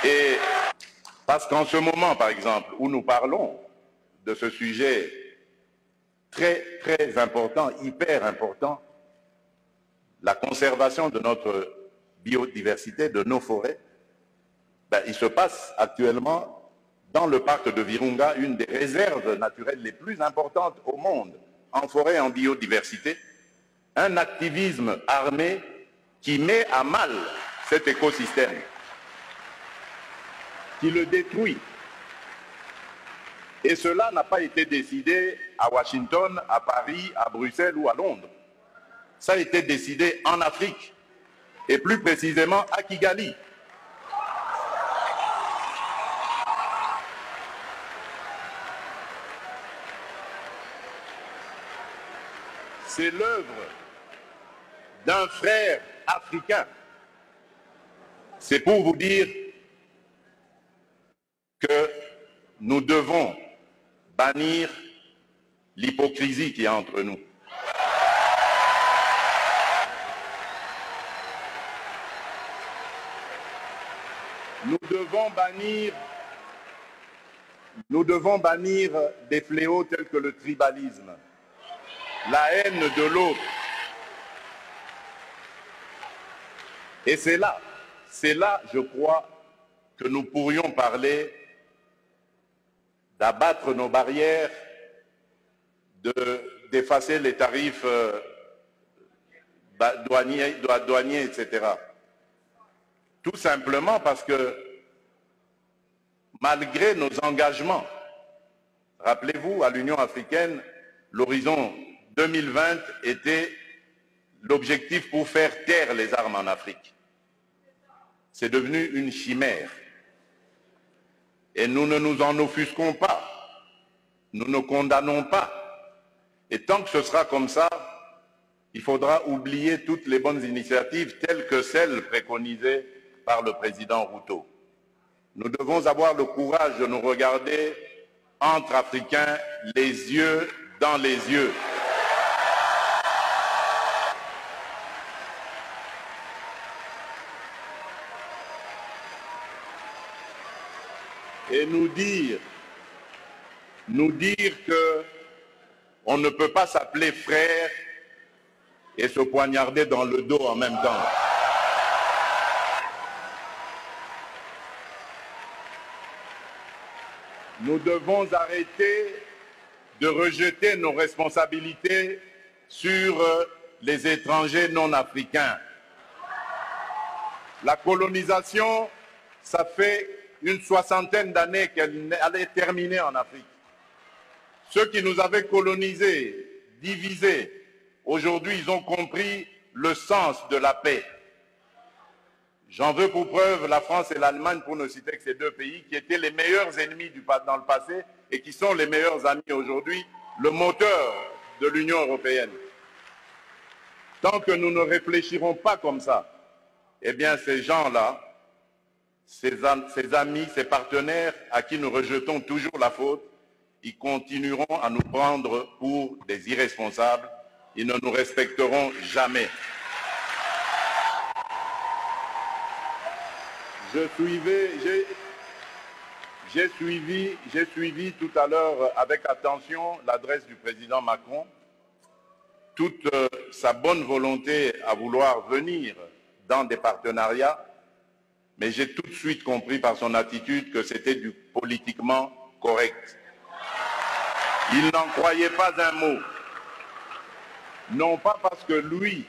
Et parce qu'en ce moment, par exemple, où nous parlons de ce sujet très, très important, hyper important, la conservation de notre biodiversité, de nos forêts, ben, il se passe actuellement dans le parc de Virunga une des réserves naturelles les plus importantes au monde, en forêt et en biodiversité, un activisme armé qui met à mal cet écosystème, qui le détruit. Et cela n'a pas été décidé à Washington, à Paris, à Bruxelles ou à Londres. Ça a été décidé en Afrique, et plus précisément à Kigali. C'est l'œuvre d'un frère africain. C'est pour vous dire que nous devons bannir l'hypocrisie qui est entre nous. Nous devons bannir des fléaux tels que le tribalisme, la haine de l'autre. Et c'est là, je crois, que nous pourrions parler d'abattre nos barrières, d'effacer les tarifs douaniers, etc. Tout simplement parce que, malgré nos engagements, rappelez-vous, à l'Union africaine, l'horizon 2020 était l'objectif pour faire taire les armes en Afrique. C'est devenu une chimère. Et nous ne nous en offusquons pas. Nous ne condamnons pas. Et tant que ce sera comme ça, il faudra oublier toutes les bonnes initiatives telles que celles préconisées par le président Ruto. Nous devons avoir le courage de nous regarder entre Africains, les yeux dans les yeux. Et nous dire que on ne peut pas s'appeler frère et se poignarder dans le dos en même temps. Nous devons arrêter de rejeter nos responsabilités sur les étrangers non africains. La colonisation, ça fait une soixantaine d'années qu'elle allait terminer en Afrique. Ceux qui nous avaient colonisés, divisés, aujourd'hui ils ont compris le sens de la paix. J'en veux pour preuve la France et l'Allemagne, pour ne citer que ces deux pays, qui étaient les meilleurs ennemis dans le passé et qui sont les meilleurs amis aujourd'hui, le moteur de l'Union européenne. Tant que nous ne réfléchirons pas comme ça, eh bien ces gens-là, ces amis, ces partenaires à qui nous rejetons toujours la faute, ils continueront à nous prendre pour des irresponsables, ils ne nous respecteront jamais. J'ai suivi tout à l'heure avec attention l'adresse du président Macron, toute sa bonne volonté à vouloir venir dans des partenariats, mais j'ai tout de suite compris par son attitude que c'était du politiquement correct. Il n'en croyait pas un mot. Non pas parce que lui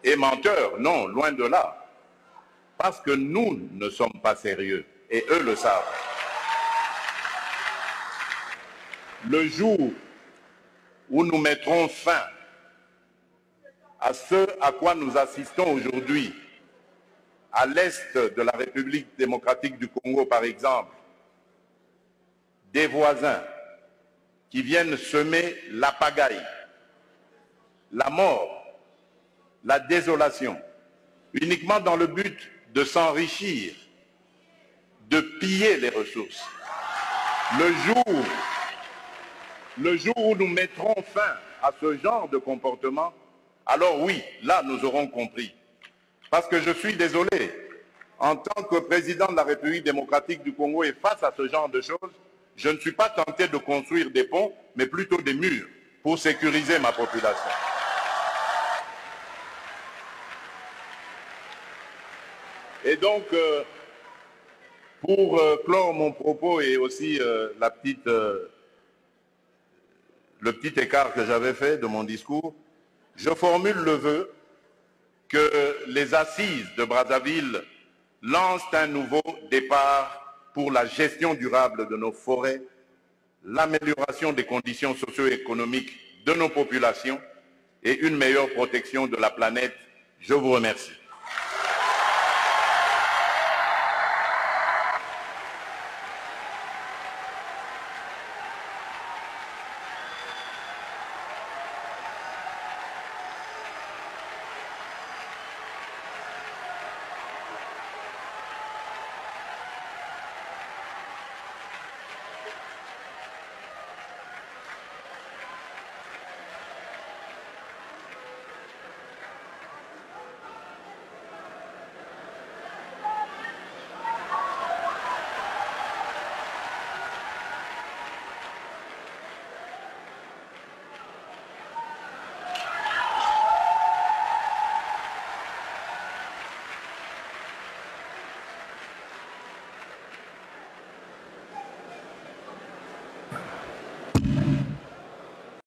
est menteur, non, loin de là. Parce que nous ne sommes pas sérieux, et eux le savent. Le jour où nous mettrons fin à ce à quoi nous assistons aujourd'hui, à l'est de la République démocratique du Congo par exemple, des voisins qui viennent semer la pagaille, la mort, la désolation, uniquement dans le but de s'enrichir, de piller les ressources. Le jour où nous mettrons fin à ce genre de comportement, alors oui, là nous aurons compris. Parce que je suis désolé, en tant que président de la République démocratique du Congo et face à ce genre de choses, je ne suis pas tenté de construire des ponts, mais plutôt des murs pour sécuriser ma population. Et donc, pour clore mon propos et aussi le petit écart que j'avais fait de mon discours, je formule le vœu que les assises de Brazzaville lancent un nouveau départ pour la gestion durable de nos forêts, l'amélioration des conditions socio-économiques de nos populations et une meilleure protection de la planète. Je vous remercie.